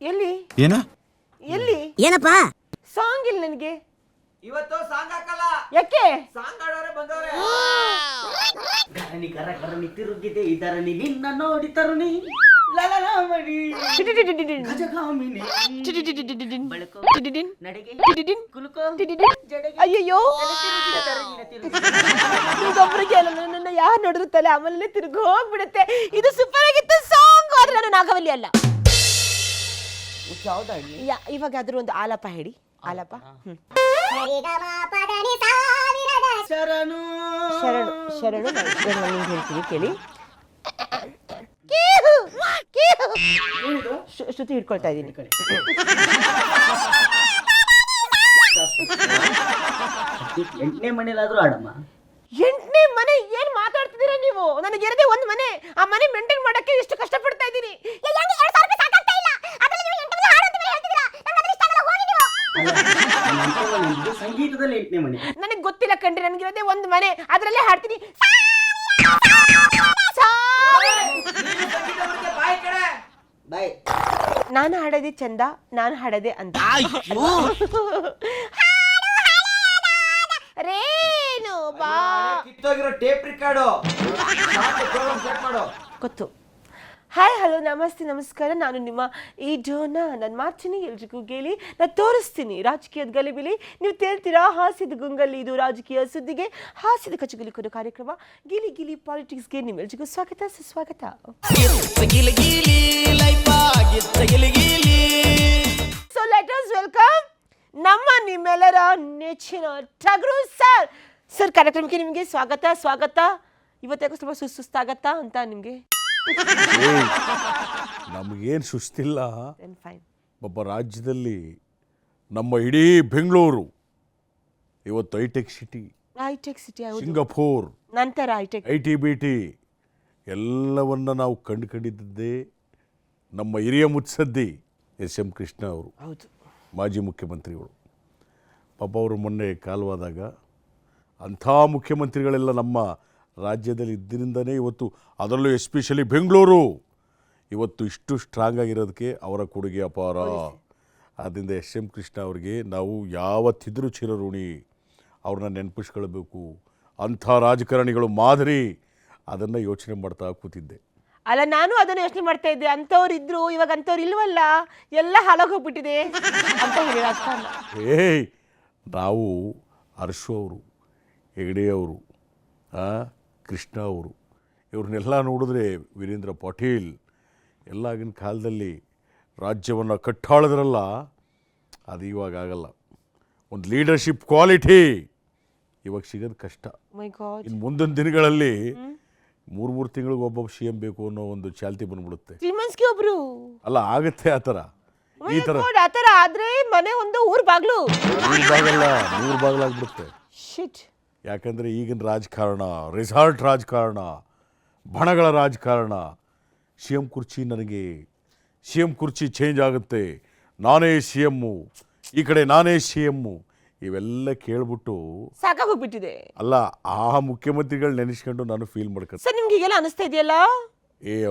ಎಲ್ಲಿ ಏನ ಎಲ್ಲಿ ಏನಪ್ಪ ಸಾಂಗ್ ಇಲ್ಲ ನನಗೆ ಇವತ್ತು ಸಾಂಗ್ ಹಾಕಲ್ಲ. ಯಾಕೆ ಸಾಂಗ್ ಆಡೋರೆ ಬಂದವ್ರೆ. ಗರಣಿ ಕರ ಕರಣಿ ತಿರುಗಿದೆ ಇದರನಿ ನಿನ್ನ ನೋಡಿ ತರುಣಿ ಲಲಲ ಮಡಿ ಗಜಗಾಮಿನಿ ಬಳಕೋ ನಡೆಗೆ ಕುಲುಕೋ ಜಡೆಗೆ ಅಯ್ಯಯ್ಯೋ ಒಬ್ಬರಿಗೆ ನನ್ನ ಯಾರು ನೋಡಿದ್ರು ತಲೆ ಆಮೇಲೆ ತಿರುಗಿ ಹೋಗ್ಬಿಡುತ್ತೆ. ಇದು ಸೂಪರ್ ಆಗಿತ್ತು ಸಾಂಗ್, ಆದ್ರೆ ನಾನು ನಾಗವಲ್ಲಿ ಅಲ್ಲ. ಇವಾಗ ಅದ್ರ ಒಂದು ಆಲಾಪ ಹೇಳಿ. ಆಲಾಪ ಶರಣು ಶರಣು ಶರಣು ನಾನು ಹೇಳ್ತೀನಿ ಕೇಳಿ. ಶ್ರುತಿ ಹಿಡ್ಕೊಳ್ತಾ ಇದ್ದೀನಿ. ಎಂಟನೇ ಮನೇಲಾದ್ರೂ ಆಡಮ್ಮ. 8ನೇ ಮನೆ ಏನ್ ಮಾತಾಡ್ತಿದ್ದೀರಾ ನೀವು? ನನಗೆ ಇರದೆ ಒಂದು ಮನೆ, ಆ ಮನೆ ಮೇಂಟೈನ್ ಮಾಡಕ್ಕೆ ಇಷ್ಟು ಕಷ್ಟಪಡ್ತಾ ಇದ್ದೀನಿ. ಸಂಗೀತದಲ್ಲಿ 8ನೇ ಮನೆ. ನನಗೆ ಗೊತ್ತಿಲ್ಲ ಕಣ್ರಿ, ನನಗಿರದೆ ಒಂದು ಮನೆ, ಅದರಲ್ಲೇ ಹಾಡ್ತೀನಿ. ನಾನು ಹಾಡೋದೇ ಚಂದ, ನಾನು ಹಾಡೋದೇ ಅಂತ. ರೇನು ಬಾ ಕಿತ್ತೋಗಿರೋ ಟೇಪ್ ರಿಕಾರ್ಡು ಮಾಡು. ಗೊತ್ತು. ಹಾಯ್ ಹಲೋ ನಮಸ್ತೆ ನಮಸ್ಕಾರ, ನಾನು ನಿಮ್ಮ ಈ ಡೋನಾ. ನಾನು ಮಾಡ್ತೀನಿ, ಎಲ್ರಿಗೂ ಗೇಲಿ ನಾನು ತೋರಿಸ್ತೀನಿ ರಾಜಕೀಯದ ಗಲಿಬಿಲಿ. ನೀವು ತೇಳ್ತೀರಾ ಹಾಸ್ಯದ ಗುಂಗಲ್ಲಿ. ಇದು ರಾಜಕೀಯ ಸುದ್ದಿಗೆ ಹಾಸ್ಯದ ಕಚಗುಲಿ ಕೊಡೋ ಕಾರ್ಯಕ್ರಮ ಗಿಲಿ ಗಿಲಿ ಪಾಲಿಟಿಕ್ಸ್ಗೆ ನಿಮ್ಮೆಲ್ರಿಗೂ ಸ್ವಾಗತ ಸುಸ್ವಾಗತ. ಸೊ ಲೆಟ್ ಅಸ್ ವೆಲ್ಕಮ್ ನಮ್ಮ ನಿಮ್ಮೆಲ್ಲರ ನೆಚ್ಚಿನ ಟಗರು ಸರ್. ಸರ್ ಕಾರ್ಯಕ್ರಮಕ್ಕೆ ನಿಮಗೆ ಸ್ವಾಗತ ಸ್ವಾಗತ. ಇವತ್ತಾಗ ಸ್ವಲ್ಪ ಸುಸ್ತಾಗತ್ತಾ ಅಂತ ನಿಮಗೆ? ನಮಗೇನು ಸುಸ್ತಿಲ್ಲ. ಫೈನ್. ಒಬ್ಬ ರಾಜ್ಯದಲ್ಲಿ ನಮ್ಮ ಇಡೀ ಬೆಂಗಳೂರು ಇವತ್ತು hi-tech city, hi-tech city, Singapore, ನಂತರ ಹೈಟೆಕ್ IT-BT ಎಲ್ಲವನ್ನ ನಾವು ಕಂಡುಕೊಂಡಿದ್ದೇ ನಮ್ಮ ಹಿರಿಯ ಮುತ್ಸದ್ದಿ SM ಕೃಷ್ಣ ಅವರು. ಹೌದು, ಮಾಜಿ ಮುಖ್ಯಮಂತ್ರಿಗಳು. ಪಾಪ ಅವರು ಮೊನ್ನೆ ಕಾಲವಾದಾಗ ಅಂಥ ಮುಖ್ಯಮಂತ್ರಿಗಳೆಲ್ಲ ನಮ್ಮ ರಾಜ್ಯದಲ್ಲಿ ಇದ್ದರಿಂದನೇ ಇವತ್ತು, ಅದರಲ್ಲೂ ಎಸ್ಪೆಷಲಿ ಬೆಂಗಳೂರು ಇವತ್ತು ಇಷ್ಟು ಸ್ಟ್ರಾಂಗ್ ಆಗಿರೋದಕ್ಕೆ ಅವರ ಕೊಡುಗೆ ಅಪಾರ. ಆದ್ದರಿಂದ SM ಕೃಷ್ಣ ಅವರಿಗೆ ನಾವು ಯಾವತ್ತಿದ್ರೂ ಚಿರಋಣಿ. ಅವ್ರನ್ನ ನೆನಪಿಸ್ಕೊಳ್ಬೇಕು. ಅಂಥ ರಾಜಕಾರಣಿಗಳು ಮಾದರಿ, ಅದನ್ನು ಯೋಚನೆ ಮಾಡ್ತಾ ಕೂತಿದ್ದೆ. ಅಲ್ಲ, ನಾನು ಅದನ್ನು ಯೋಚನೆ ಮಾಡ್ತಾ ಇದ್ದೆ. ಅಂಥವ್ರು ಇದ್ರು, ಇವಾಗ ಅಂಥವ್ರು ಇಲ್ವಲ್ಲ, ಎಲ್ಲ ಹಾಳಾಗೋಗ್ಬಿಟ್ಟಿದೆ ಅಂತ ಹೇಳಿ ರಾಜಕಾರಣ. ನಾವು ಹರ್ಷು ಅವರು, ಹೆಗಡೆ ಅವರು, ಕೃಷ್ಣ ಅವರು, ಇವ್ರನ್ನೆಲ್ಲ ನೋಡಿದ್ರೆ ವೀರೇಂದ್ರ ಪಾಟೀಲ್ ಎಲ್ಲ ಆಗಿನ ಕಾಲದಲ್ಲಿ ರಾಜ್ಯವನ್ನು ಕಟ್ಟಾಳಿದ್ರಲ್ಲ, ಅದು ಇವಾಗ ಆಗಲ್ಲ. ಒಂದು ಲೀಡರ್ಶಿಪ್ ಕ್ವಾಲಿಟಿ ಇವಾಗ ಸಿಗೋದು ಕಷ್ಟ. ಇನ್ನು ಮುಂದಿನ ದಿನಗಳಲ್ಲಿ 3 ತಿಂಗಳಿಗೆ ಒಬ್ಬೊಬ್ಬ CM ಬೇಕು ಅನ್ನೋ ಒಂದು ಚಾಲ್ತಿ ಬಂದ್ಬಿಡುತ್ತೆ. ಒಬ್ರು ಅಲ್ಲ, ಆಗುತ್ತೆ ಆ ಥರ. ಈ ಥರ ಆದ್ರೆ ಮನೆ ಒಂದು ಊರ್ ಬಾಗ್ಲು 100 ಬಾಗಿಲಾಗ್ಬಿಡುತ್ತೆ. ಯಾಕಂದರೆ ಈಗಿನ ರಾಜಕಾರಣ ರೆಸಾರ್ಟ್ ರಾಜಕಾರಣ, ಬಣಗಳ ರಾಜಕಾರಣ. CM ಕುರ್ಚಿ, ನನಗೆ CM ಕುರ್ಚಿ ಚೇಂಜ್ ಆಗುತ್ತೆ, ನಾನೇ CM, ಈ ಕಡೆ ನಾನೇ CM, ಇವೆಲ್ಲ ಕೇಳ್ಬಿಟ್ಟು ಸಾಕಾಗೋಗ್ಬಿಟ್ಟಿದೆ. ಅಲ್ಲ, ಆ ಮುಖ್ಯಮಂತ್ರಿಗಳು ನೆನೆಸ್ಕೊಂಡು ನಾನು ಫೀಲ್ ಮಾಡ್ಕೊಂಡು. ಸರ್ ನಿಮ್ಗೆ ಈಗೆಲ್ಲ ಅನಿಸ್ತಾ ಇದೆಯಲ್ಲ?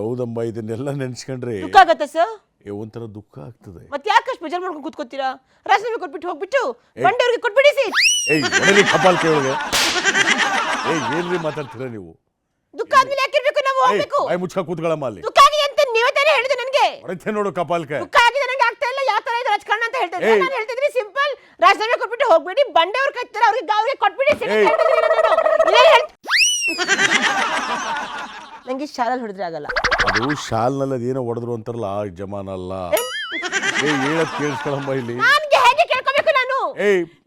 ಹೌದಮ್ಮ, ಇದನ್ನೆಲ್ಲ ನೆನೆಸ್ಕೊಂಡ್ರೆ ದುಃಖ ಆಗತ್ತೆ ಸರ್. ಒಂಥರ ದುಃಖ ಆಗ್ತದೆ. ಮತ್ತೆ ಯಾಕಷ್ಟು ಬೇಜಾರು ಮಾಡ್ಕೊಂಡು ಕೂತ್ಕೋತೀರಾ? ರಾಜೀನಾಮೆ ಕೊಟ್ಬಿಟ್ಟು ಹೋಗ್ಬಿಟ್ಟು ಬಂಡೆಯವ್ರಿಗೆ ಕೊಟ್ಬಿಡಿ ಸಿ. ಕಪಾಲ್ ಕೇಳಿಗೆ ಏನ್ರಿ ಮಾತಾಡ್ತೀರಾ ನೀವು? ದುಃಖ ಆದ್ಮೇಲೆ ಯಾಕಿರ್ಬೇಕು ನಾವು ಹೋಗ್ಬೇಕು? ಮುಚ್ಕ ಕೂತ್ಕೊಳ್ಳಮ್ಮ ಅಲ್ಲಿ. ದುಃಖ ಆಗಿದೆ ಅಂತ ನೀವೇ ತಾನೇ ಹೇಳಿದೆ ನನಗೆ. ಹೊಡೆತೆ ನೋಡು ಕಪಾಲ್ಕೆ. ದುಃಖ ಆಗಿದೆ ನನಗೆ, ಆಗ್ತಾ ಇಲ್ಲ, ಯಾವ ತರ ಇದೆ ರಾಜಕಾರಣ ಅಂತ ಹೇಳ್ತಾ ಇದ್ದೀನಿ. ನಾನು ಹೇಳ್ತಿದ್ದೀನಿ ಸಿಂಪಲ್, ರಾಜೀನಾಮೆ ಕೊಟ್ಬಿಟ್ಟು ಹೋಗ್ಬಿಡಿ, ಬಂಡೆಯವ್ರು ಕೈತಾರೆ ಅವ್ರಿಗೆ ಕೊಟ್ಬಿಡಿ ಸಿ. ನಂಗೆ ಶಾಲಲ್ಲಿ ಹೊಡೆದ್ರೆ ಆಗಲ್ಲ. ಅದು ಶಾಲ್ನಲ್ಲಿ ಅದೇನೋ ಹೊಡೆದ್ರು ಅಂತಾರಲ್ಲ, ಆ ಜಮಾನ ಅಲ್ಲ. ಹೇಳದ್ ಕೇಳಿಸ್ಕೊಳಮ್ಮ ಇಲ್ಲಿ. ನನಗೆ ಹೇಗೆ ಕೇಳ್ಕೋಬೇಕು ನಾನು?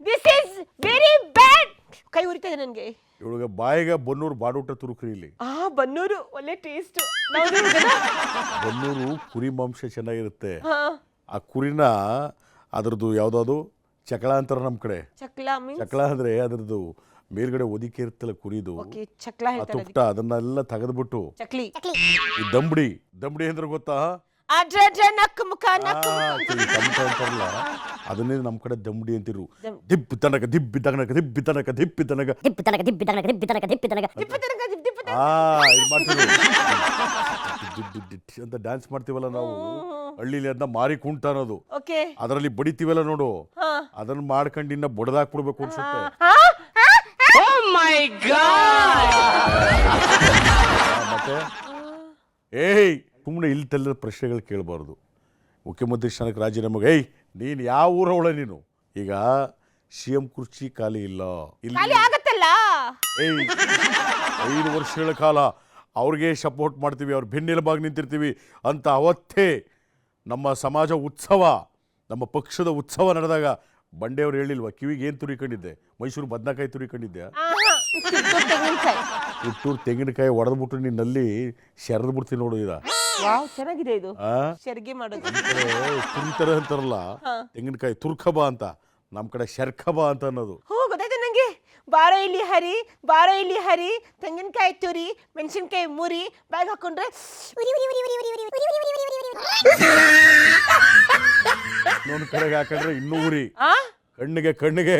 This is very bad. ಕೈ ಉರಿತಾ ಇದೆ ನನಗೆ. ಇವಳಿಗೆ ಬಾಯಿಗೆ ಬನ್ನೂರು ಬಾಡೂಟ ತುರುಕ್ರಿ ಇಲ್ಲಿ. ಬನ್ನೂರು ಒಳ್ಳೆ ಟೇಸ್ಟ್. ಬನ್ನೂರು ಕುರಿ ಮಾಂಸ ಚೆನ್ನಾಗಿರುತ್ತೆ. ಆ ಕುರಿನ ಅದ್ರದ್ದು ಯಾವ್ದಾದ್ರು ಚಕಳ ಅಂತಾರ ನಮ್ಮ ಕಡೆ. ಚಕಳ ಅಂದ್ರೆ ಅದ್ರದ್ದು ಮೇಲ್ಗಡೆ ಒದಿಕೆ ಇರುತ್ತಲ್ಲ ಕುರಿದು, ತುಪ್ಪ, ಅದನ್ನೆಲ್ಲ ತೆಗೆದ್ಬಿಟ್ಟು ಈ ದಂಬಡಿ ಅಂದ್ರೆ ಗೊತ್ತಾ? ಅಂತಾರಲ್ಲ, ಅದನ್ನೇ ನಮ್ಮ ಕಡೆ ದಂಬಡಿ ಅಂತಿರು. ದಿಬ್ಬಿ ತನಕ ದಿಬ್ಬಿ ತನಕ ದಿಬ್ಬಿ ತನಕ ದಿಬ್ಬಿ ತನಕ ಅಂತ ಡ್ಯಾನ್ಸ್ ಮಾಡ್ತೀವಲ್ಲ ನಾವು, ಹಳ್ಳಿಲಿ ಅದನ್ನ ಮಾರಿ ಕುಂಟ ಅನ್ನೋದು. ಓಕೆ. ಅದರಲ್ಲಿ ಬಡಿತೀವಲ್ಲ ನೋಡು, ಹಾ. ಅದನ್ನ ಮಾಡ್ಕೊಂಡು ಇನ್ನ ಬಡ್ದಾಕ್ಬಿಡ್ಬೇಕು ಅನ್ಸುತ್ತೆ. ಮತ್ತೆ ಸುಮ್ಮನೆ ಇಲ್ಲಿ ತಲ್ಲದ ಪ್ರಶ್ನೆಗಳು ಕೇಳಬಾರ್ದು. ಮುಖ್ಯಮಂತ್ರಿ ಸ್ಥಾನಕ್ಕೆ ರಾಜೀನಾಮೆಗೆ ನೀನು ಯಾವ ಊರವಳೆ ನೀನು? ಈಗ CM ಕುರ್ಚಿ ಖಾಲಿ ಇಲ್ಲ ಇಲ್ಲಿ. 5 ವರ್ಷಗಳ ಕಾಲ ಅವ್ರಿಗೆ ಸಪೋರ್ಟ್ ಮಾಡ್ತೀವಿ, ಅವ್ರ ಬೆನ್ನೆಲುಬಾಗಿ ನಿಂತಿರ್ತೀವಿ ಅಂತ ಅವತ್ತೇ ನಮ್ಮ ಸಮಾಜ ಉತ್ಸವ, ನಮ್ಮ ಪಕ್ಷದ ಉತ್ಸವ ನಡೆದಾಗ ಬಂಡೆಯವ್ರು ಹೇಳಿಲ್ವಾ ಕಿವಿಗೆ ಏನು ತುರಿಕೊಂಡಿದ್ದೆ? ಮೈಸೂರು ಬದನೆಕಾಯಿ ತುರಿಕೊಂಡಿದ್ದೆ, ಹುಟ್ಟೂರು ತೆಂಗಿನಕಾಯಿ ಹೊಡೆದ್ಬಿಟ್ಟು ನಿನ್ನಲ್ಲಿ ಸೆರೆದು ಬಿಡ್ತೀನಿ ನೋಡು. ಇದ ಚೆನ್ನಾಗಿದೆ ಇದು, ಶರ್ಗೆ ಮಾಡೋದು ತುರಿತಾರೆ ಅಂತಾರಲ್ಲ, ತೆಂಗಿನಕಾಯಿ ತುರ್ಕಬಾ ಅಂತ, ನಮ್ಮ ಕಡೆ ಶರ್ಕಬಾ ಅಂತ ಅನ್ನೋದು. ಗೊತ್ತಾಯ್ತು ನಂಗೆ. ಬಾರೋ ಇಲ್ಲಿ ಹರಿ, ಬಾರೋ ಇಲ್ಲಿ ಹರಿ, ತೆಂಗಿನಕಾಯಿ ತುರಿ, ಮೆಣಸಿನ್ಕಾಯಿ ಮುರಿ, ಬ್ಯಾಗ್ ಹಾಕೊಂಡ್ರೆ ಇನ್ನೊಂದು ಕಡೆಗೆ ಹಾಕೊಂಡ್ರೆ ಇನ್ನೂ ಉರಿ, ಕಣ್ಣಿಗೆ ಕಣ್ಣಿಗೆ.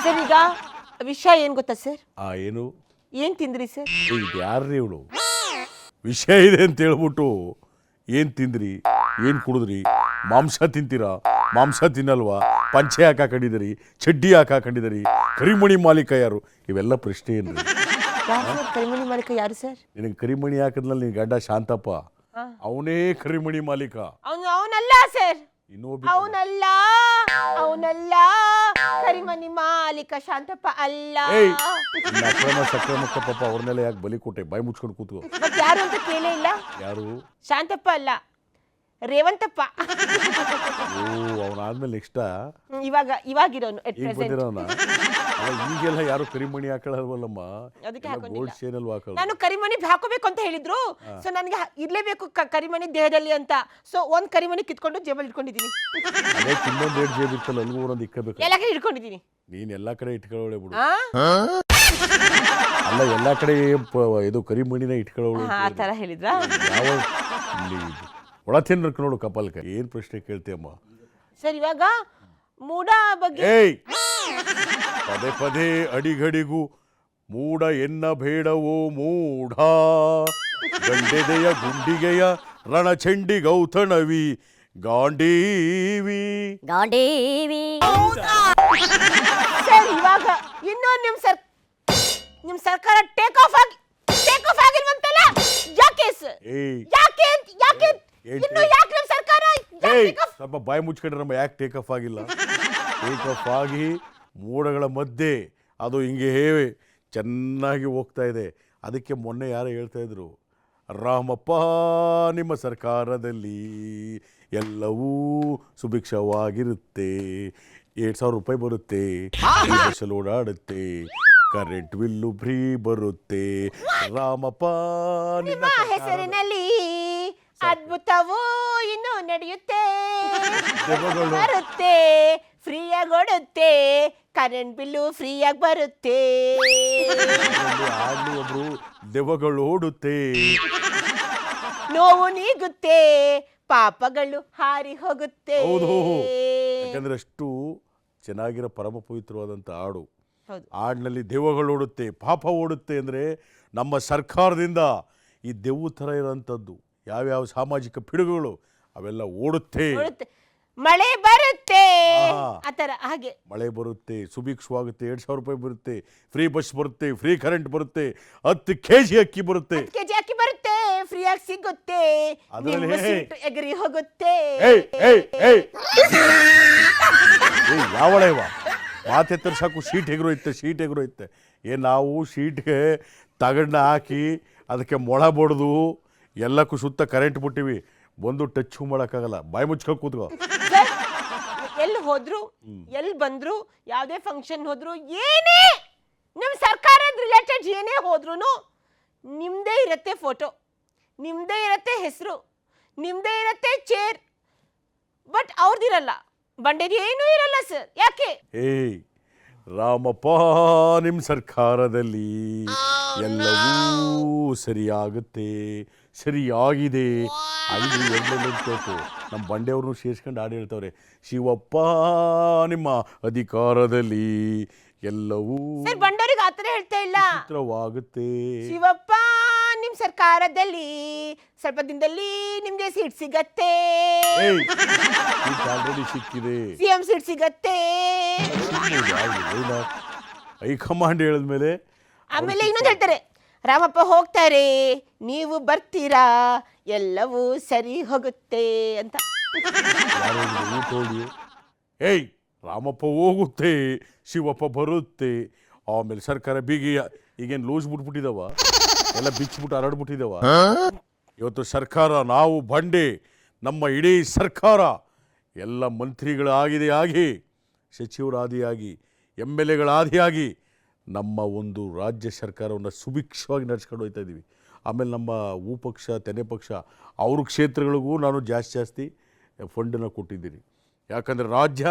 ಸರ್ ಈಗ ವಿಷಯ ಏನ್ ಗೊತ್ತಾ ಸರ್? ಏನು ಏನ್ ತಿಂದ್ರಿ ಸರ್? ಯಾರ್ರಿ ಇವಳು? ವಿಷಯ ಇದೆ ಅಂತ ಹೇಳ್ಬಿಟ್ಟು ಏನ್ ತಿಂದ್ರಿ, ಏನ್ ಕುಡಿದ್ರಿ, ಮಾಂಸ ತಿಂತೀರಾ, ಮಾಂಸ ತಿನ್ನಲ್ವಾ, ಪಂಚೆ ಹಾಕೊಂಡಿದ್ದೀರಿ, ಚಡ್ಡಿ ಹಾಕೊಂಡಿದ್ದೀರಿ, ಕರಿಮಣಿ ಮಾಲೀಕ ಯಾರು, ಇವೆಲ್ಲ ಪ್ರಶ್ನೆ ಏನ್ರಿ? ಕರಿಮಣಿ ಮಾಲೀಕ ಯಾರು ಸರ್? ನಿನಗೆ ಕರಿಮಣಿ ಹಾಕಿದ್ನಲ್ಲಿ ನಿನ್ ಗಡ್ಡ ಶಾಂತಪ್ಪ, ಅವನೇ ಕರಿಮಣಿ ಮಾಲೀಕ. ಅವನಲ್ಲ ಸರ್, ಅವನಲ್ಲ, ಅವನಲ್ಲ, ಕರಿಮಣಿ ಮಾಲೀಕ ಶಾಂತಪ್ಪ ಅಲ್ಲ. ಅಕ್ರಮ ಸಕ್ರಮಕ್ಕ ಪಾಪ ಅವ್ರನ್ನೆಲ್ಲ ಯಾಕೆ ಬಲಿ ಕೊಟ್ಟೆ? ಬಾಯಿ ಮುಚ್ಕೊಂಡು ಕೂತ್ಕೋ. ಯಾರು ಅಂತ ಕೇಳೇ ಇಲ್ಲ. ಯಾರು? ಶಾಂತಪ್ಪ ಅಲ್ಲ, ರೇವಂತಪ್ಪ. ಅವನಾದ್ಮೇಲೆ ನೆಕ್ಸ್ಟ್ ಇವಾಗಿರೋನು ಈಗೆಲ್ಲ ಯಾರು ಕರಿಮಣಿ ಹಾಕೊಳ್ಳಲ್ವಲ್ಲಮ್ಮ, ಗೋಲ್ಡ್ ಚೈನ್ ಅಲ್ವಾ ಹಾಕೊಳ್ಳೋದು. ನಾನು ಕರಿಮಣಿ ಹಾಕೋಬೇಕು ಅಂತ ಹೇಳಿದ್ರು, ಸೊ ನನಗೆ ಇರ್ಲೇಬೇಕು ಕರಿಮಣಿ ದೇಹದಲ್ಲಿ ಅಂತ, ಸೊ ಒಂದ್ ಕರಿಮಣಿ ಕಿತ್ಕೊಂಡು ಜೇಬಲ್ಲಿ ಇಟ್ಕೊಂಡಿದ್ದೀನಿ. ಅದೇ ಇನ್ನೊಂದು 2 ಜೇಬ್ ಇರ್ತಲ್ಲ, ಅಲ್ಗೂ ಒಂದೊಂದು ಇಕ್ಕಬೇಕು. ಎಲ್ಲ ಕಡೆ ಇಟ್ಕೊಂಡಿದ್ದೀನಿ. ನೀನ್ ಎಲ್ಲಾ ಕಡೆ ಇಟ್ಕೊಳ್ಳೋಳೆ ಬಿಡು. ಅಲ್ಲ, ಎಲ್ಲಾ ಕಡೆ ಇದು ಕರಿಮಣಿನ ಇಟ್ಕೊಳ್ಳೋಳು ಆ ತರ ಹೇಳಿದ್ರ? ಯಾವ ಒಳ ತಿನ್ನಕ್ಕೆ ನೋಡು ಕಪಲ್ಕ. ಏನ್ ಪ್ರಶ್ನೆ ಕೇಳ್ತೀಯಮ್ಮ? ಸರ್ ಇವಾಗ ಮೂಡ ಬಗ್ಗೆ ಪದೇ ಪದೇ ಅಡಿಗಡಿಗೂ ಮೂಡ ಎನ್ನ ಬೇಡವೋ ಮೂಢ, ಗಂಡೆದೆಯ ಗುಂಡಿಗೆಯ ರಣಚಂಡಿ ಗೌತಣವಿ ಗಾಂಡೀವಿ. ಸರ್ ಇವಾಗ ಇನ್ನೂ ನಿಮ್ ಸರ್ಕಾರ ಟೇಕ್ ಆಫ್ ಆಗಿಲ್ವಂತಲ್ಲ, ಯಾಕೆ ಸರ್? ಯಾಕೆ ಇನ್ನು ಯಾಕೆ ನಮ್ ಸರ್ಕಾರ ಸ್ವಲ್ಪ ಬಾಯಿ ಮುಚ್ಕೊಂಡ್ರೆ ನಮ್ಮ ಯಾಕೆ ಟೇಕ್ ಆಫ್ ಆಗಿಲ್ಲ? ಟೇಕ್ ಆಫ್ ಆಗಿ ಮೋಡಗಳ ಮಧ್ಯೆ ಅದು ಹಿಂಗೆ ಚೆನ್ನಾಗಿ ಹೋಗ್ತಾ ಇದೆ. ಅದಕ್ಕೆ ಮೊನ್ನೆ ಯಾರು ಹೇಳ್ತಾ ಇದ್ರು, ರಾಮಪ್ಪ ನಿಮ್ಮ ಸರ್ಕಾರದಲ್ಲಿ ಎಲ್ಲವೂ ಸುಭಿಕ್ಷವಾಗಿರುತ್ತೆ, 2,000 ರೂಪಾಯಿ ಬರುತ್ತೆ, ಬಸ್ಸಲ್ಲಿ ಓಡಾಡುತ್ತೆ, ಕರೆಂಟ್ ಬಿಲ್ಲು ಫ್ರೀ ಬರುತ್ತೆ, ರಾಮಪ್ಪ ನಿಮ್ಮ ಹೆಸರಿನಲ್ಲಿ ಅದ್ಭುತವೂ ಇನ್ನು ನಡೆಯುತ್ತೆ, ಬರುತ್ತೆ, ಫ್ರೀಯಾಗಿ ಓಡುತ್ತೆ, ಕರೆಂಟ್ ಬಿಲ್ಲು ಫ್ರೀಯಾಗಿ ಬರುತ್ತೆ, ಒಬ್ರು ದೆವ್ವಗಳು ಓಡುತ್ತೆ, ನೋವು ನೀಗುತ್ತೆ, ಪಾಪಗಳು ಹಾರಿ ಹೋಗುತ್ತೆ. ಹೌದು, ಯಾಕಂದ್ರೆ ಅಷ್ಟು ಚೆನ್ನಾಗಿರೋ ಪರಮ ಪವಿತ್ರವಾದಂಥ ಹಾಡು. ಹಾಡಿನಲ್ಲಿ ದೆವ್ವಗಳು ಓಡುತ್ತೆ, ಪಾಪ ಓಡುತ್ತೆ. ಅಂದರೆ ನಮ್ಮ ಸರ್ಕಾರದಿಂದ ಈ ದೆವ್ವ ಥರ ಇರೋಂಥದ್ದು ಯಾವ್ಯಾವ ಸಾಮಾಜಿಕ ಪಿಡುಗುಗಳು ಅವೆಲ್ಲ ಓಡುತ್ತೆ. ಮಳೆ ಬರುತ್ತೆ, ಆತರ ಹಾಗೆ ಮಳೆ ಬರುತ್ತೆ, ಸುಭಿಕ್ಷವಾಗುತ್ತೆ, 2,000 ರೂಪಾಯಿ ಬರುತ್ತೆ, ಫ್ರೀ ಬಸ್ ಬರುತ್ತೆ, ಫ್ರೀ ಕರೆಂಟ್ ಬರುತ್ತೆ, 10 kg ಅಕ್ಕಿ ಬರುತ್ತೆ, ಫ್ರೀಯಾಗಿ ಸಿಗುತ್ತೆ, ಎಗರಿ ಹೋಗುತ್ತೆ. ಯಾವಳೆ ಮಾತೆತ್ತರ ಸಾಕು ಶೀಟ್ ಎಗರೋಯ್ತೆ. ನಾವು ಶೀಟ್ಗೆ ತಗಡನ್ನ ಹಾಕಿ ಅದಕ್ಕೆ ಮೊಳ ಬಡ್ದು ಎಲ್ಲಕ್ಕೂ ಸುತ್ತ ಕರೆಂಟ್ ಬಿಟ್ಟಿವಿ, ಬಂದು ಟಚ್ ಮಾಡೋಕ್ಕಾಗಲ್ಲ. ಬಾಯಿ ಮುಚ್ಕೊಂಡು ಕೂತ್ಕೋ. ಎಲ್ಲಿ ಹೋದ್ರು, ಎಲ್ಲಿ ಬಂದ್ರು, ಯಾವುದೇ ಫಂಕ್ಷನ್ ಹೋದ್ರು, ಏನೇ ನಿಮ್ಮ ಸರ್ಕಾರದ ರಿಲೇಟೆಡ್ ಏನೇ ಹೋದ್ರು ನಿಮ್ದೇ ಇರುತ್ತೆ ಫೋಟೋ, ನಿಮ್ದೇ ಇರುತ್ತೆ ಹೆಸರು, ನಿಮ್ದೇ ಇರುತ್ತೆ ಚೇರ್, ಬಟ್ ಅವ್ರದಿರಲ್ಲ, ಬಂಡೆದು ಏನೂ ಇರಲ್ಲ ಸರ್. ಯಾಕೆ? ರಾಮಪ್ಪ ನಿಮ್ಮ ಸರ್ಕಾರದಲ್ಲಿ ಎಲ್ಲವೂ ಸರಿಯಾಗುತ್ತೆ, ಸರಿಯಾಗಿದೆ. ಅಲ್ಲಿ ಎಲ್ಲೆಲ್ಲಬೇಕು ನಮ್ಮ ಬಂಡೆಯವ್ರನ್ನೂ ಸೇರ್ಸ್ಕೊಂಡು ಹಾಡು ಹೇಳ್ತವ್ರೆ, ಶಿವಪ್ಪ ನಿಮ್ಮ ಅಧಿಕಾರದಲ್ಲಿ ಎಲ್ಲವೂ ಸರ್ ಬಂಡೋರಿಗೆ ಆತರ ಹೇಳ್ತಾ ಇಲ್ಲ. ಚಿತ್ರವಾಗುತ್ತೆ. ಶಿವಪ್ಪ ನಿಮ್ ಸರ್ಕಾರದಲ್ಲಿ ಸ್ವಲ್ಪ ದಿನದಲ್ಲಿ ನಿಮ್ಗೆ ಸೀಟ್ ಸಿಗತ್ತೆ, ಆಲ್ರೆಡಿ ಸಿಕ್ಕಿದೆ. ಸಿಎಂ ಸೀಟ್ ಸಿಗತ್ತೆ. ಹೈಕಮಾಂಡ್ ಹೇಳಿದ್ಮೇಲೆ ಆಮೇಲೆ ಇನ್ನೊಂದು ಹೇಳ್ತಾರೆ, ರಾಮಪ್ಪ ಹೋಗ್ತಾರೆ ನೀವು ಬರ್ತೀರಾ ಎಲ್ಲವೂ ಸರಿ ಹೋಗುತ್ತೆ ಅಂತ. ಏಯ್ ರಾಮಪ್ಪ ಹೋಗುತ್ತೆ ಶಿವಪ್ಪ ಬರುತ್ತೆ, ಆಮೇಲೆ ಸರ್ಕಾರ ಬೀಗಿ ಈಗೇನು ಲೂಸ್ ಬಿಟ್ಬಿಟ್ಟಿದವ, ಎಲ್ಲ ಬಿಚ್ಚಿಬಿಟ್ಟು ಹರಡ್ಬಿಟ್ಟಿದವ. ಇವತ್ತು ಸರ್ಕಾರ ನಾವು ಬಂಡೆ, ನಮ್ಮ ಇಡೀ ಸರ್ಕಾರ ಎಲ್ಲ ಮಂತ್ರಿಗಳಾಗಿದೆ ಆಗಿ, ಸಚಿವರಾದಿಯಾಗಿ, MLA ಆದಿಯಾಗಿ ನಮ್ಮ ಒಂದು ರಾಜ್ಯ ಸರ್ಕಾರವನ್ನು ಸುಭಿಕ್ಷವಾಗಿ ನಡೆಸ್ಕೊಂಡು ಹೋಗ್ತಾ ಇದ್ದೀವಿ. ಆಮೇಲೆ ನಮ್ಮ ಪಕ್ಷ ತೆನೆ ಪಕ್ಷ ಅವ್ರ ಕ್ಷೇತ್ರಗಳಿಗೂ ನಾನು ಜಾಸ್ತಿ ಫಂಡನ್ನು ಕೊಟ್ಟಿದ್ದೀನಿ. ಯಾಕಂದರೆ ರಾಜ್ಯ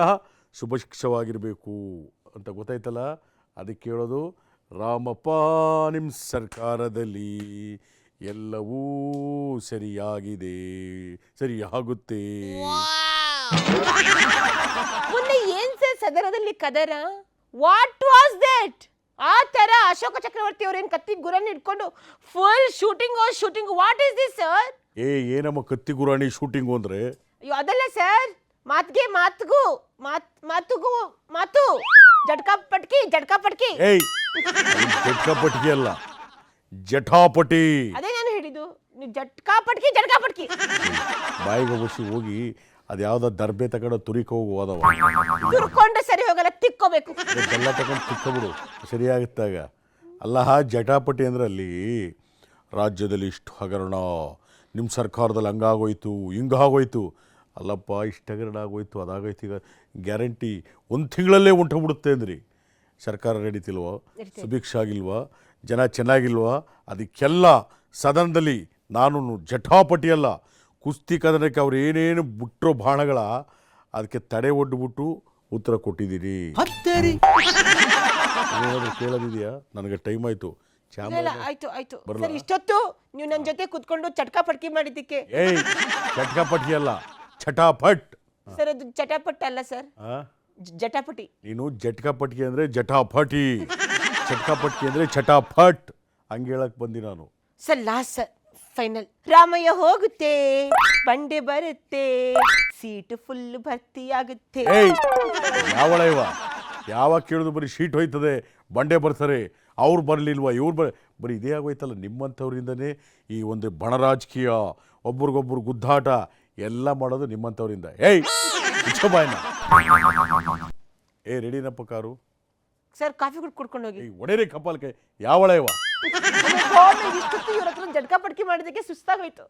ಸುಭಿಕ್ಷವಾಗಿರಬೇಕು ಅಂತ ಗೊತ್ತಾಯ್ತಲ್ಲ. ಅದಕ್ಕೆ ಹೇಳೋದು, ರಾಮಪ್ಪ ನಿಮ್ಮ ಸರ್ಕಾರದಲ್ಲಿ ಎಲ್ಲವೂ ಸರಿಯಾಗಿದೆ, ಸರಿಯಾಗುತ್ತೆ. ಮೊನ್ನೆ ಏನ್ ಸರ್ ಸದನದಲ್ಲಿ ಕದರ, ವಾಟ್ ವಾಸ್ ದಟ್? ಆ ತರ ಅಶೋಕ ಚಕ್ರವರ್ತಿ ಅವ್ರೇನ್ ಕತ್ತಿ ಗುರನ್ ಇಟ್ಕೊಂಡು full shooting what is this sir? ಏನಮ್ಮ ಕತ್ತಿ ಗುರಾಣಿ ಶೂಟಿಂಗು ಅಂದರೆ? ಅಯ್ಯೋ ಅದಲ್ಲ ಸರ್, ಮಾತು ಜಟ್ಕಾ ಪಟ್ಕಿ ಜಟ್ಕಾಪಟ್ಕಿ ಅಲ್ಲ, ಜಟಾಪಟಿ. ಅದೇ ನಾನು ಹೇಳಿದ್ದು, ನೀವು ಜಟ್ಕಾ ಪಟ್ಕಿ ಬಾಯಿಗೆ ಹೋಗಿ ಅದು ಯಾವುದೋ ದರ್ಬೆ ತಗೊಂಡು ತುರಿಕ ಹೋದವ, ತುರ್ಕೊಂಡ್ರೆ ಸರಿ ಹೋಗಲ್ಲ, ತಿಕ್ಕೋಬೇಕು. ಬೆಲ್ಲ ತಗೊಂಡು ತಿಕ್ಕಬಿಡು ಸರಿಯಾಗುತ್ತಾಗ. ಅಲ್ಲ ಜಟಾಪಟಿ ಅಂದ್ರೆ ಅಲ್ಲಿ ರಾಜ್ಯದಲ್ಲಿ ಇಷ್ಟು ಹಗರಣ, ನಿಮ್ಮ ಸರ್ಕಾರದಲ್ಲಿ ಹಂಗಾಗೋಯ್ತು ಹಿಂಗಾಗೋಯ್ತು. ಅಲ್ಲಪ್ಪ, ಇಷ್ಟು ಹಗರಣ ಆಗೋಯ್ತು ಅದಾಗೋಯ್ತು, ಈಗ ಗ್ಯಾರಂಟಿ 1 ತಿಂಗಳಲ್ಲೇ ಹೊಂಟೋಗ್ಬಿಡುತ್ತೆ ಅಂದ್ರಿ. ಸರ್ಕಾರ ನಡೀತಿಲ್ವ, ಸುಭಿಕ್ಷ ಆಗಿಲ್ವಾ, ಜನ ಚೆನ್ನಾಗಿಲ್ವಾ? ಅದಕ್ಕೆಲ್ಲ ಸದನದಲ್ಲಿ ನಾನು ಜಟಾಪಟಿ ಅಲ್ಲ, ಕುಸ್ತಿ ಕದನಕ್ಕೆ ಅವ್ರು ಏನೇನು ಬಿಟ್ಟರೋ ಬಾಣಗಳ ಅದಕ್ಕೆ ತಡೆ ಒಡ್ಬಿಟ್ಟು ಉತ್ತರ ಕೊಟ್ಟಿದ್ದೀನಿ. ಏನಾದರೂ ಕೇಳೋದಿದೆಯಾ? ನನಗೆ ಟೈಮ್ ಆಯಿತು. ಆಯ್ತು ಸರ್, ಇಷ್ಟೊತ್ತು ನೀವು ನನ್ನ ಜೊತೆ ಕುತ್ಕೊಂಡು ಚಟ್ಕಾ ಪಟ್ಕಿ ಮಾಡಿದ್ದಕ್ಕೆ. ಚಟ್ಕಾಪಟ್ಟಿ ಅಲ್ಲ, ಚಟಾಪಟ್. ಸರ್ ಅದು ಚಟಾಪಟ್ ಅಲ್ಲ ಸರ್, ಜಟಾಪಟಿ. ನೀನು ಜಟ್ಕಾಪಟ್ಟಿ ಅಂದರೆ ಜಟಾಪಟಿ, ಚಟ್ಕಾಪಟ್ಟಿ ಅಂದರೆ ಚಟಾಪಟ್, ಹಂಗೆ ಹೇಳಕ್ ಬಂದಿ ನಾನು. Sir last sir, final. Ramaiah ಹೋಗುತ್ತೆ, ಬಂಡೆ ಬರುತ್ತೆ, ಸೀಟ್ ಫುಲ್ ಭರ್ತಿ ಆಗುತ್ತೆ. ಯಾವಳ ಇವ? ಯಾವಾಗ ಕೇಳಿದ್ರು ಬರೀ ಶೀಟ್ ಹೋಯ್ತದೆ, ಬಂಡೆ ಬರ್ತಾರೆ, ಅವ್ರು ಬರಲಿಲ್ವಾ, ಇವ್ರು ಬರೀ ಇದೇ ಆಗೋಯ್ತಲ್ಲ. ನಿಮ್ಮಂಥವ್ರಿಂದನೇ ಈ ಒಂದು ಬಣ ರಾಜಕೀಯ, ಒಬ್ರಿಗೊಬ್ರು ಗುದ್ದಾಟ ಎಲ್ಲ ಮಾಡೋದು ನಿಮ್ಮಂಥವ್ರಿಂದ. ಬಾಯ್ನ ರೆಡಿನಪ್ಪ ಕಾರು? ಸರ್ ಕಾಫಿ ಕುಡ್ಕೊಂಡು ಹೋಗಿ. ಒಡೇರಿ ಕಪಾಲ್ಕೆ ಯಾವಳ ಇವ? ಇಷ್ಟೊತ್ತು ಇವ್ರ ಹತ್ರ ಜಟ್ಕಾ ಪಟ್ಕಿ ಮಾಡಿದ್ದಕ್ಕೆ ಸುಸ್ತಾಗೋಯ್ತು.